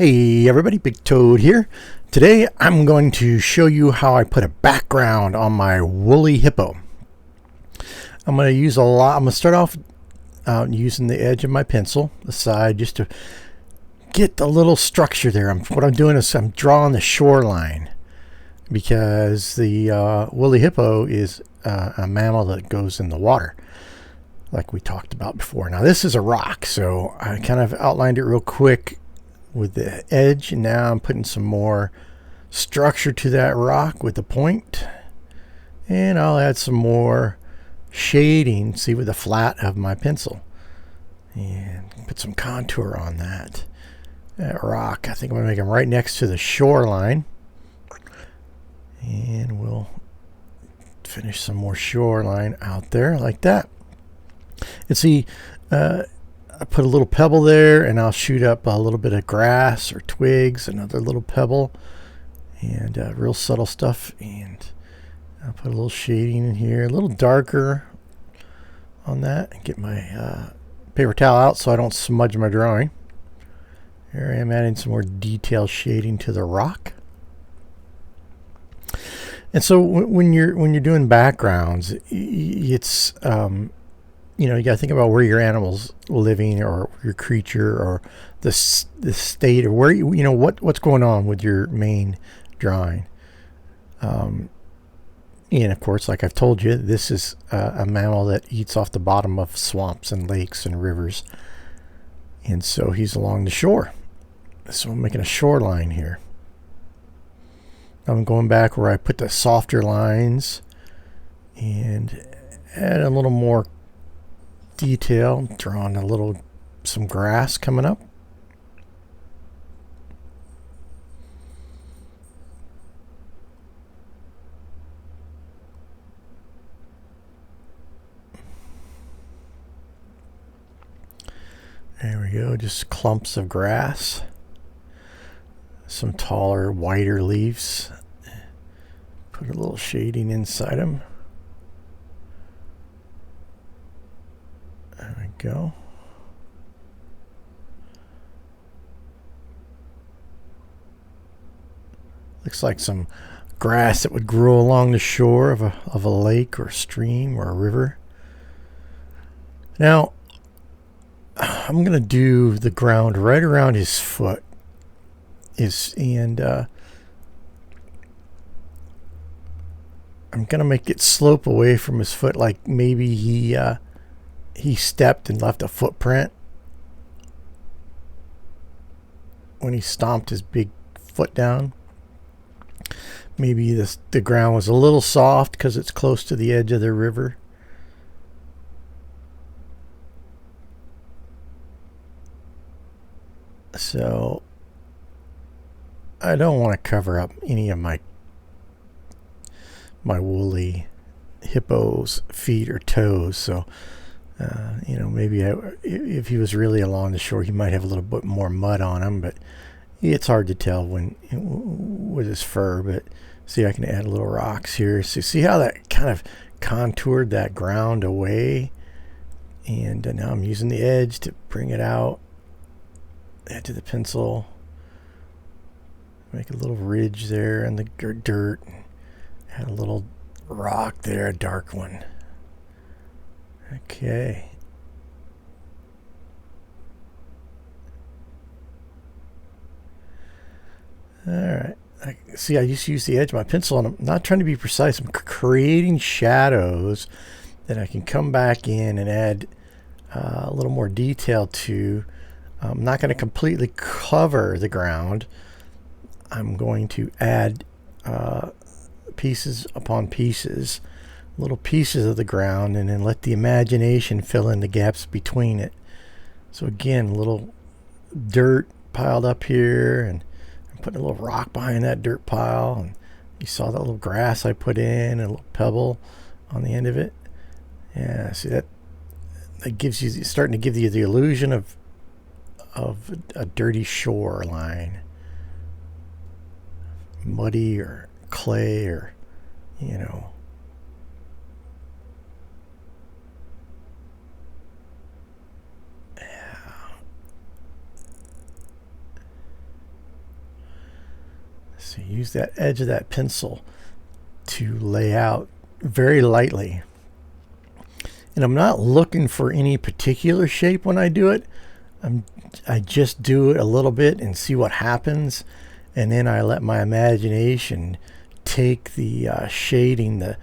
Hey everybody, Big Toad here. Today I'm going to show you how I put a background on my Woolly Hippo. I'm going to start off using the edge of my pencil, the side, just to get the little structure there. What I'm doing is I'm drawing the shoreline because the Woolly Hippo is a mammal that goes in the water, like we talked about before. Now this is a rock, so I kind of outlined it real quick with the edge, and now I'm putting some more structure to that rock with the point, and I'll add some more shading, see, with the flat of my pencil, and put some contour on that rock. I think I'm going to make them right next to the shoreline, and we'll finish some more shoreline out there like that. And see, I put a little pebble there, and I'll shoot up a little bit of grass or twigs, another little pebble, and real subtle stuff. And I'll put a little shading in here, a little darker on that, and get my paper towel out so I don't smudge my drawing. Here I am adding some more detail shading to the rock. And so when you're doing backgrounds, it's you got to think about where your animal's living, or your creature, or the state, or where what's going on with your main drawing. And of course, like I've told you, this is a mammal that eats off the bottom of swamps and lakes and rivers, and so he's along the shore. So I'm making a shoreline here. I'm going back where I put the softer lines and add a little more detail, drawing some grass coming up. There we go, just clumps of grass, some taller, wider leaves. Put a little shading inside them. There we go. Looks like some grass that would grow along the shore of a lake or a stream or a river. Now, I'm going to do the ground right around his foot. I'm going to make it slope away from his foot, like maybe he stepped and left a footprint when he stomped his big foot down. Maybe the ground was a little soft because it's close to the edge of the river. So I don't want to cover up any of my woolly hippo's feet or toes. So maybe if he was really along the shore, he might have a little bit more mud on him, but it's hard to tell with his fur. But see, I can add little rocks here. So see how that kind of contoured that ground away? And now I'm using the edge to bring it out. Add to the pencil. Make a little ridge there in the dirt. Add a little rock there, a dark one. Okay. All right. See, I just use the edge of my pencil, and I'm not trying to be precise. I'm creating shadows that I can come back in and add a little more detail to. I'm not going to completely cover the ground. I'm going to add pieces upon pieces, little pieces of the ground, and then let the imagination fill in the gaps between it. So again, a little dirt piled up here, and I'm putting a little rock behind that dirt pile, and you saw that little grass I put in, and a little pebble on the end of it. Yeah, see that gives you, starting to give you the illusion of a dirty shoreline, muddy or clay, or So use that edge of that pencil to lay out very lightly. And I'm not looking for any particular shape when I do it. I just do it a little bit and see what happens, and then I let my imagination take the shading, the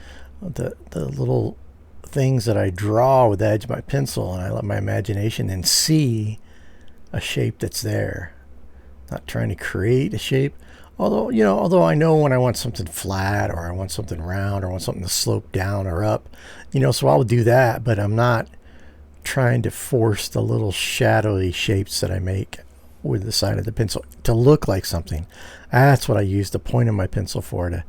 little things that I draw with the edge of my pencil, and I let my imagination then see a shape that's there. Not trying to create a shape, although I know when I want something flat, or I want something round, or I want something to slope down or up, so I'll do that, but I'm not trying to force the little shadowy shapes that I make with the side of the pencil to look like something. That's what I use the point of my pencil for,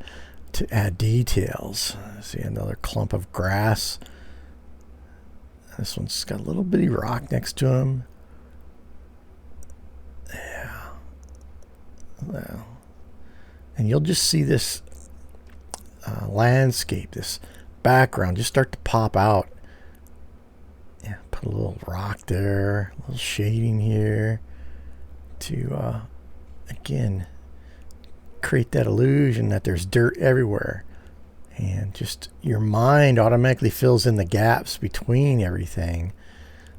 to add details. See another clump of grass. This one's got a little bitty rock next to him. Yeah. Well, and you'll just see this landscape, this background just start to pop out. Yeah, put a little rock there, a little shading here to again create that illusion that there's dirt everywhere, and just your mind automatically fills in the gaps between everything,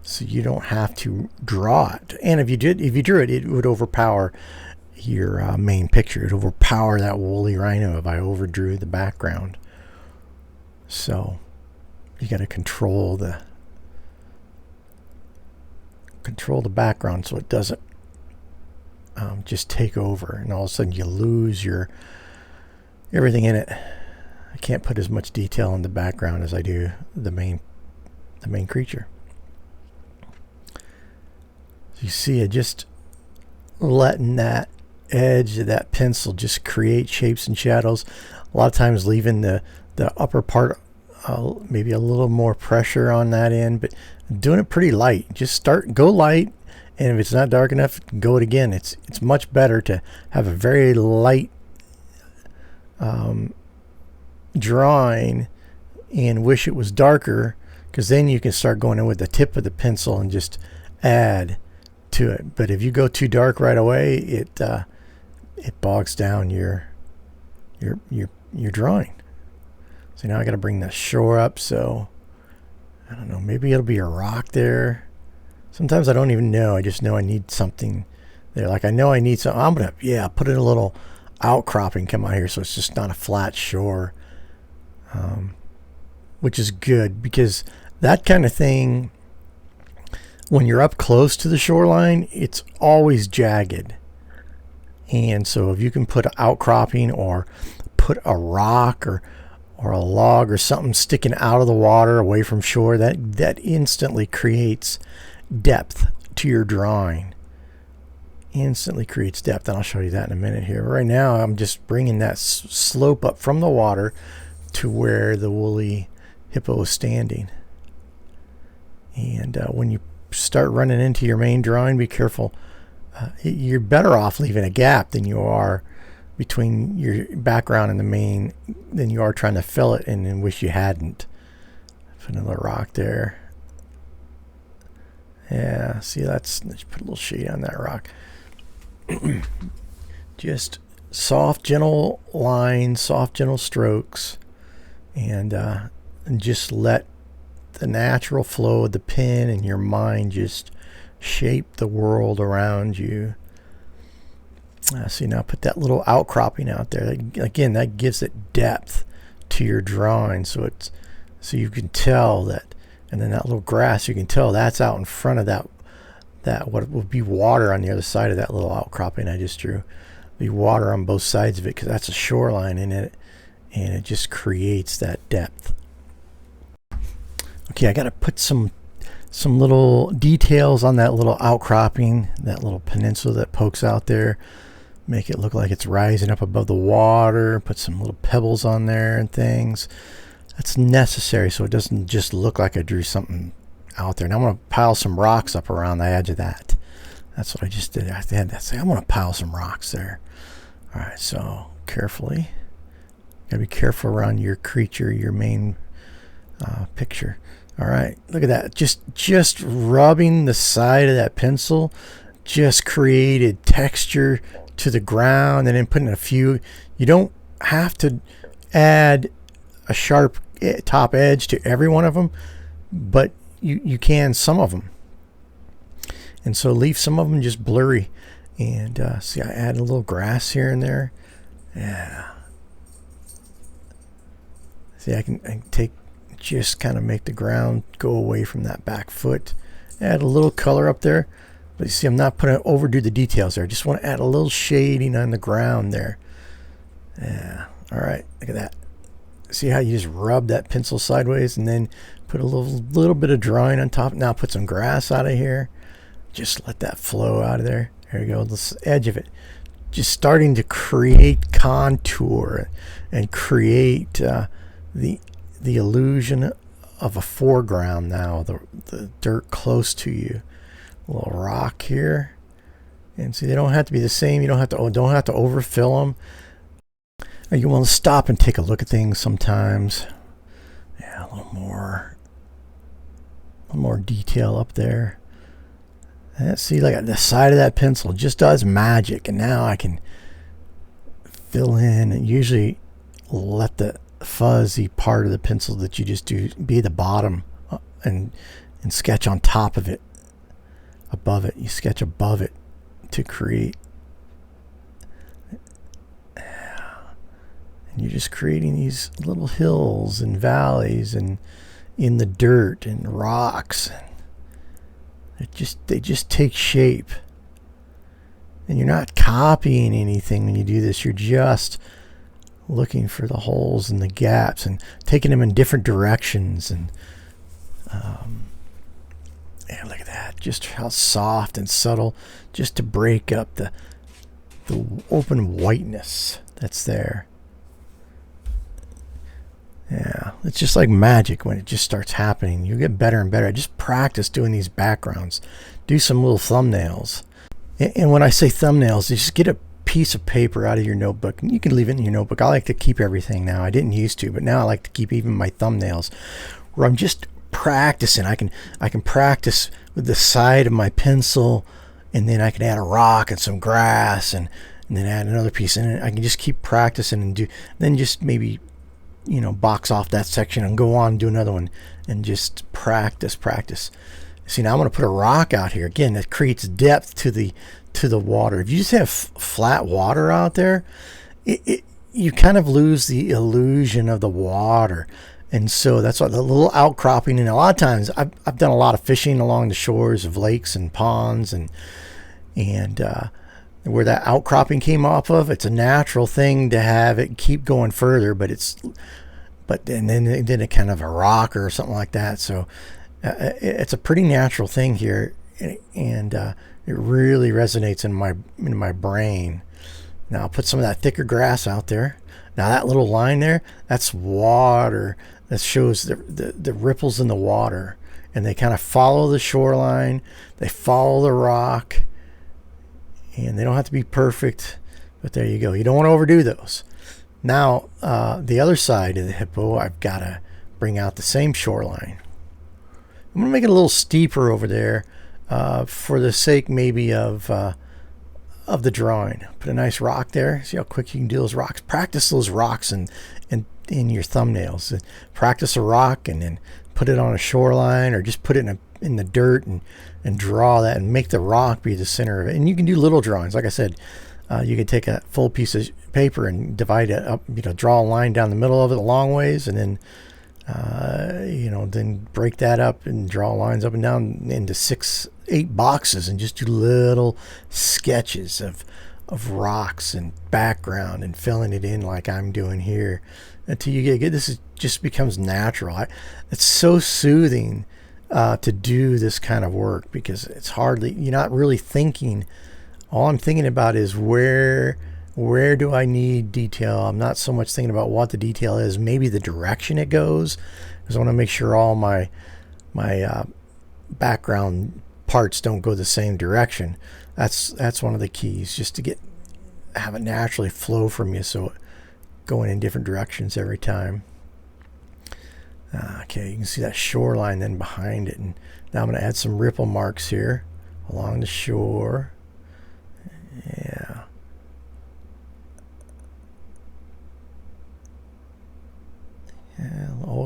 so you don't have to draw it. And if you drew it, it would overpower your main picture. It would overpower that woolly rhino if I overdrew the background. So you got to control the background so it doesn't just take over, and all of a sudden you lose everything in it. I can't put as much detail in the background as I do the main creature. So you see, just letting that edge of that pencil just create shapes and shadows. A lot of times leaving the upper part maybe a little more pressure on that end, but doing it pretty light. Just go light, and if it's not dark enough, go it again. It's much better to have a very light drawing and wish it was darker, because then you can start going in with the tip of the pencil and just add to it. But if you go too dark right away, it bogs down your drawing. So now I got to bring the shore up, so I don't know, maybe it'll be a rock there. Sometimes I don't even know, I just know I need something there. Like I know I need some, I'm gonna put in a little outcropping come out here so it's just not a flat shore, which is good, because that kind of thing, when you're up close to the shoreline, it's always jagged. And so if you can put an outcropping or put a rock or a log or something sticking out of the water away from shore, that instantly creates depth to your drawing. Instantly creates depth, and I'll show you that in a minute here. Right now I'm just bringing that slope up from the water to where the woolly hippo is standing. And when you start running into your main drawing, be careful. You're better off leaving a gap than you are between your background and the main than you are trying to fill it and then wish you hadn't. Put another rock there. Yeah, see, let's put a little shade on that rock. Just soft, gentle lines, soft, gentle strokes, and just let the natural flow of the pen and your mind just shape the world around you. See, now put that little outcropping out there. Again, that gives it depth to your drawing, so you can tell that. And then that little grass, you can tell that's out in front of that what would be water on the other side of that little outcropping I just drew. Be water on both sides of it, because that's a shoreline in it, and it just creates that depth. Okay, I got to put some little details on that little outcropping, that little peninsula that pokes out there. Make it look like it's rising up above the water. Put some little pebbles on there and things. That's necessary so it doesn't just look like I drew something out there. Now I'm going to pile some rocks up around the edge of that. That's what I just did. I had that say, I'm going to pile some rocks there. All right, so carefully. Got to be careful around your creature, your main picture. All right, look at that. Just rubbing the side of that pencil just created texture to the ground and then putting a few. You don't have to add a sharp top edge to every one of them, but you can some of them. And so leave some of them just blurry. And see, I add a little grass here and there. Yeah. See, I can take, just kind of make the ground go away from that back foot. Add a little color up there. But you see, I'm not putting overdo the details there. I just want to add a little shading on the ground there. Yeah. All right. Look at that. See how you just rub that pencil sideways and then put a little bit of drawing on top. Now put some grass out of here. Just let that flow out of there. There you go. This edge of it. Just starting to create contour and create the illusion of a foreground now. The dirt close to you. A little rock here. And see, they don't have to be the same. You don't have to overfill them. You want to stop and take a look at things sometimes. Yeah, a little more detail up there. And see, like the side of that pencil just does magic. And now I can fill in and usually let the fuzzy part of the pencil that you just do be the bottom and sketch on top of it. Above it. You sketch above it to create. And you're just creating these little hills and valleys and in the dirt and rocks. They just take shape. And you're not copying anything when you do this. You're just looking for the holes and the gaps and taking them in different directions. And yeah, look at that. Just how soft and subtle, just to break up the open whiteness that's there. Yeah, it's just like magic when it just starts happening. You get better and better. Just practice doing these backgrounds. Do some little thumbnails. And when I say thumbnails, you just get a piece of paper out of your notebook. You can leave it in your notebook. I like to keep everything now. I didn't used to, but now I like to keep even my thumbnails where I'm just practicing. I can practice with the side of my pencil, and then I can add a rock and some grass and then add another piece. And I can just keep practicing and then just maybe, box off that section and go on and do another one and just practice. See, now I'm going to put a rock out here. Again, that creates depth to the water. If you just have flat water out there, you kind of lose the illusion of the water. And so that's why the little outcropping, and a lot of times I've done a lot of fishing along the shores of lakes and ponds and where that outcropping came off of, it's a natural thing to have it keep going further, but then it kind of a rock or something like that. So it's a pretty natural thing here, and it really resonates in my brain. Now I'll put some of that thicker grass out there. Now that little line there, that's water. That shows the ripples in the water, and they kind of follow the shoreline. They follow the rock. And they don't have to be perfect, but there you go. You don't want to overdo those. Now, the other side of the hippo, I've got to bring out the same shoreline. I'm going to make it a little steeper over there for the sake maybe of the drawing. Put a nice rock there. See how quick you can do those rocks. Practice those rocks in your thumbnails. Practice a rock and then put it on a shoreline, or just put it in the dirt and draw that and make the rock be the center of it. And you can do little drawings. Like I said, you can take a full piece of paper and divide it up, draw a line down the middle of it a long ways, and then then break that up and draw lines up and down into 6-8 boxes and just do little sketches of rocks and background and filling it in like I'm doing here until you get this. Just becomes natural. It's so soothing to do this kind of work, because you're not really thinking. All I'm thinking about is where do I need detail. I'm not so much thinking about what the detail is, maybe the direction it goes, because I want to make sure all my background parts don't go the same direction. That's one of the keys, just to have it naturally flow from you, so going in different directions every time. Okay, you can see that shoreline then behind it, and now I'm going to add some ripple marks here along the shore. Yeah,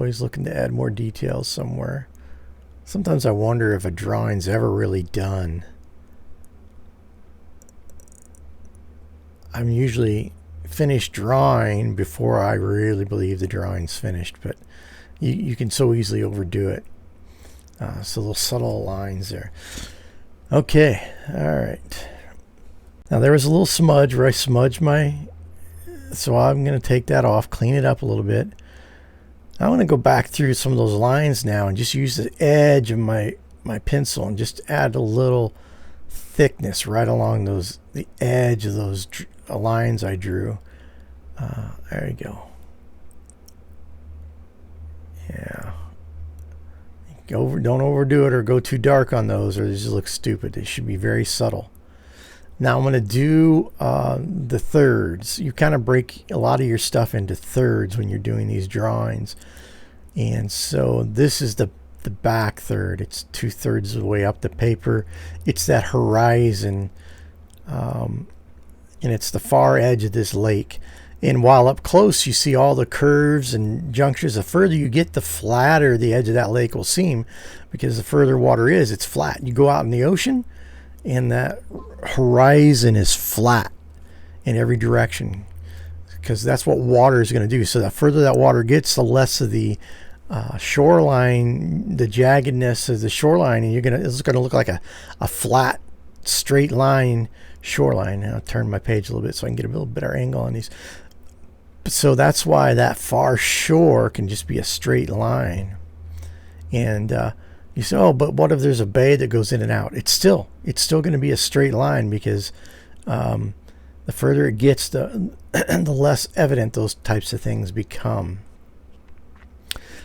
always looking to add more details somewhere. Sometimes I wonder if a drawing's ever really done. I'm usually finished drawing before I really believe the drawing's finished, but you can so easily overdo it. So little subtle lines there. Okay, all right. Now there was a little smudge where I smudged so I'm going to take that off, clean it up a little bit. I want to go back through some of those lines now and just use the edge of my pencil and just add a little thickness right along the edge of those lines I drew. There you go. Yeah. Don't overdo it or go too dark on those, or they just look stupid. They should be very subtle. Now I'm going to do the thirds. You kind of break a lot of your stuff into thirds when you're doing these drawings. And so this is the back third. It's 2/3 of the way up the paper. It's that horizon, and it's the far edge of this lake. And while up close you see all the curves and junctures, the further you get, the flatter the edge of that lake will seem, because the further water is, it's flat. You go out in the ocean and that horizon is flat in every direction, because that's what water is going to do. So the further that water gets, the less of the shoreline, the jaggedness of the shoreline, and it's going to look like a flat, straight line shoreline. Now I'll turn my page a little bit so I can get a little better angle on these. So that's why that far shore can just be a straight line. And you say, oh, but what if there's a bay that goes in and out? It's still going to be a straight line, because the further it gets, the less evident those types of things become.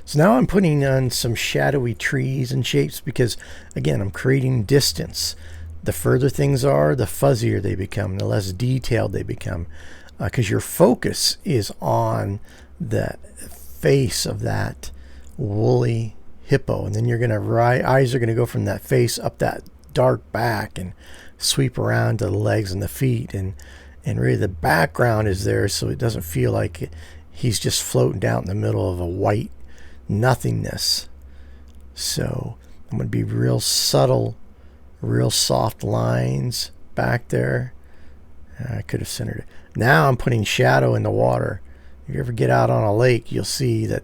So now I'm putting on some shadowy trees and shapes, because again, I'm creating distance. The further things are, the fuzzier they become, the less detailed they become, because your focus is on the face of that woolly hippo, and then you're going to eyes are going to go from that face up that dark back and sweep around to the legs and the feet, and really the background is there so it doesn't feel like he's just floating down in the middle of a white nothingness. So I'm going to be real subtle, real soft lines back there. I could have centered it. Now I'm putting shadow in the water. If you ever get out on a lake, you'll see that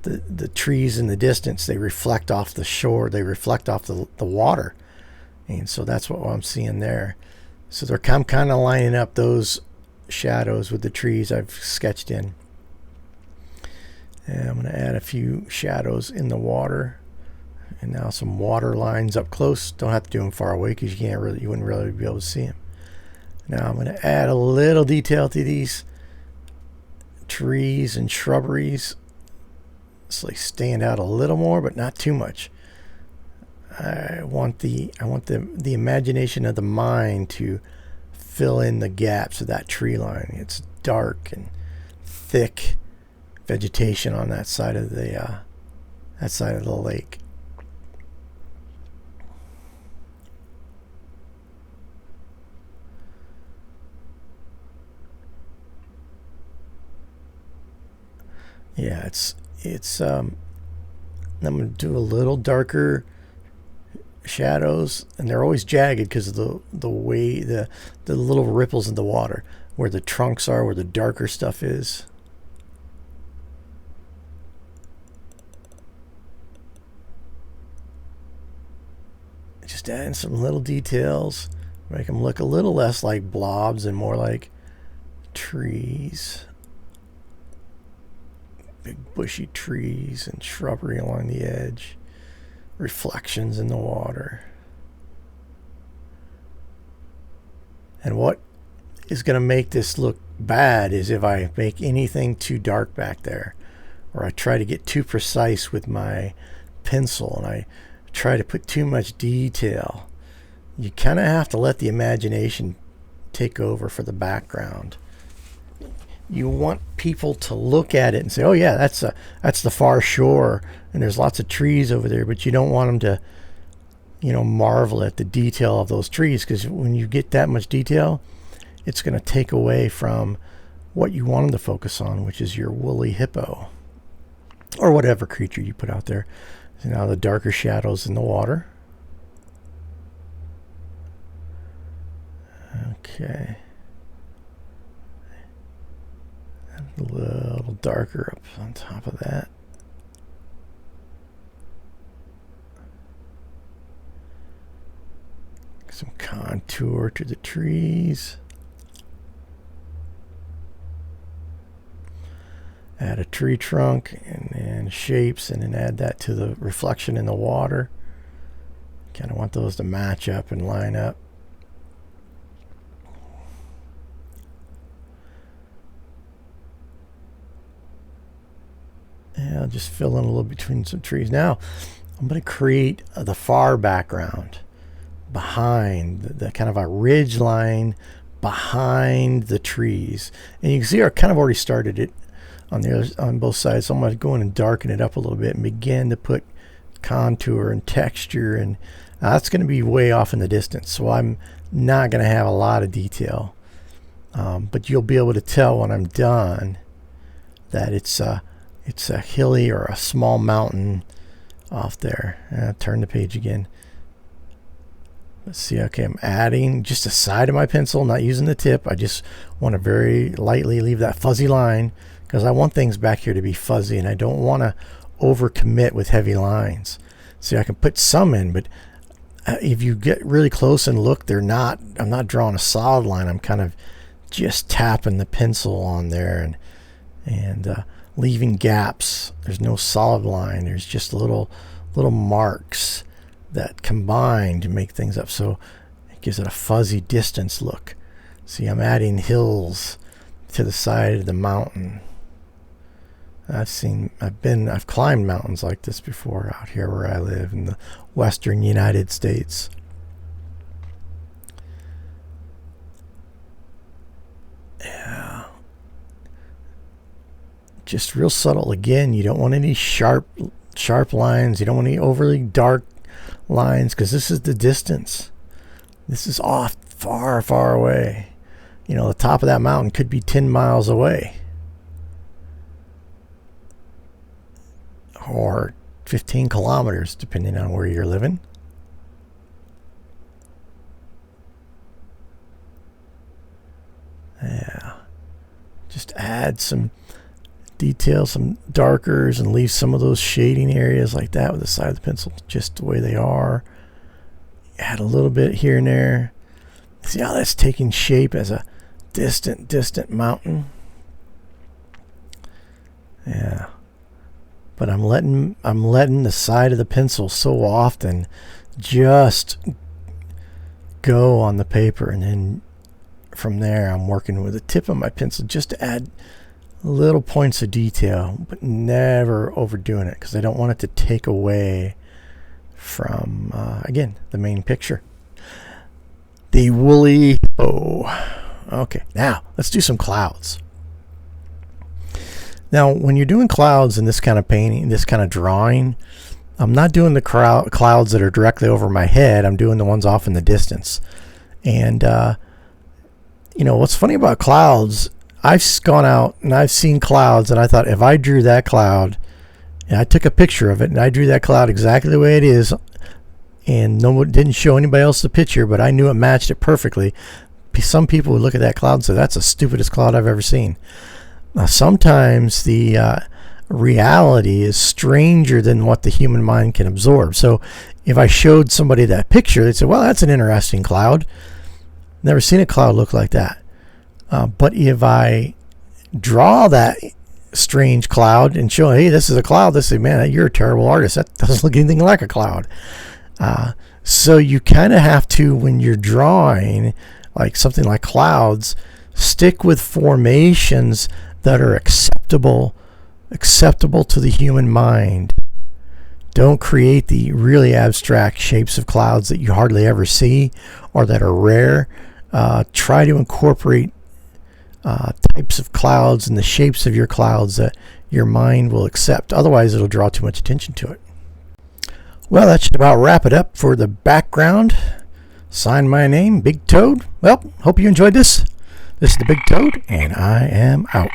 the trees in the distance, they reflect off the shore, they reflect off the water. And so that's what I'm seeing there. So I'm kind of lining up those shadows with the trees I've sketched in. And I'm going to add a few shadows in the water. And now some water lines up close. Don't have to do them far away, because you wouldn't really be able to see them. Now I'm going to add a little detail to these trees and shrubberies, so they stand out a little more, but not too much. I want the imagination of the mind to fill in the gaps of that tree line. It's dark and thick vegetation on that side of the lake. Yeah, I'm going to do a little darker shadows, and they're always jagged because of the way the little ripples in the water, where the trunks are, where the darker stuff is. Just adding some little details, make them look a little less like blobs and more like trees. Big bushy trees and shrubbery along the edge, reflections in the water. And what is going to make this look bad is if I make anything too dark back there, or I try to get too precise with my pencil and I try to put too much detail. You kind of have to let the imagination take over for the background. You want people to look at it and say, oh yeah, that's the far shore and there's lots of trees over there, but you don't want them to marvel at the detail of those trees, because when you get that much detail, it's going to take away from what you want them to focus on, which is your woolly hippo. or whatever creature you put out there. So now the darker shadows in the water. Okay. A little darker up on top of that. Some contour to the trees. Add a tree trunk and then shapes, and then add that to the reflection in the water. Kind of want those to match up and line up. And I'll just fill in a little between some trees. Now I'm going to create the far background behind the kind of a ridge line behind the trees. And you can see I kind of already started it on both sides. So I'm going to go in and darken it up a little bit and begin to put contour and texture, and that's going to be way off in the distance, so I'm not going to have a lot of detail, but you'll be able to tell when I'm done that it's a hilly or a small mountain off there. Turn the page again. Let's see. Okay, I'm adding just the side of my pencil, not using the tip. I just want to very lightly leave that fuzzy line because I want things back here to be fuzzy, and I don't want to overcommit with heavy lines. See, I can put some in, but if you get really close and look, I'm not drawing a solid line. I'm kind of just tapping the pencil on there and leaving gaps. There's no solid line. There's just little marks that combine to make things up, so it gives it a fuzzy distance look. See, I'm adding hills to the side of the mountain. I've climbed mountains like this before out here where I live in the western United States. Yeah. Just real subtle. Again, you don't want any sharp lines. You don't want any overly dark lines, because this is the distance. This is off far, far away. You know, the top of that mountain could be 10 miles away. Or 15 kilometers, depending on where you're living. Yeah. Just add some detail, some darkers, and leave some of those shading areas like that with the side of the pencil just the way they are. Add a little bit here and there. See how that's taking shape as a distant mountain? Yeah. But I'm letting the side of the pencil so often just go on the paper, and then from there I'm working with the tip of my pencil just to add little points of detail, but never overdoing it, because I don't want it to take away from again, the main picture. The Woolly Hippo. Okay, now let's do some clouds. Now, when you're doing clouds in this kind of painting, this kind of drawing, I'm not doing the clouds that are directly over my head. I'm doing the ones off in the distance. And, you know, what's funny about clouds, I've gone out and I've seen clouds, and I thought, if I drew that cloud, and I took a picture of it, and I drew that cloud exactly the way it is, and didn't show anybody else the picture, but I knew it matched it perfectly. Some people would look at that cloud and say, that's the stupidest cloud I've ever seen. Now, sometimes the reality is stranger than what the human mind can absorb. So if I showed somebody that picture, they'd say, well, that's an interesting cloud. Never seen a cloud look like that. But if I draw that strange cloud and show, hey, this is a cloud, they say, man, you're a terrible artist. That doesn't look anything like a cloud. So you kind of have to, when you're drawing like something like clouds, stick with formations that are acceptable to the human mind. Don't create the really abstract shapes of clouds that you hardly ever see or that are rare. Try to incorporate types of clouds and the shapes of your clouds that your mind will accept. Otherwise, it'll draw too much attention to it. Well, that should about wrap it up for the background. Sign my name, Big Toad. Well, hope you enjoyed this. This is the Big Toad, and I am out.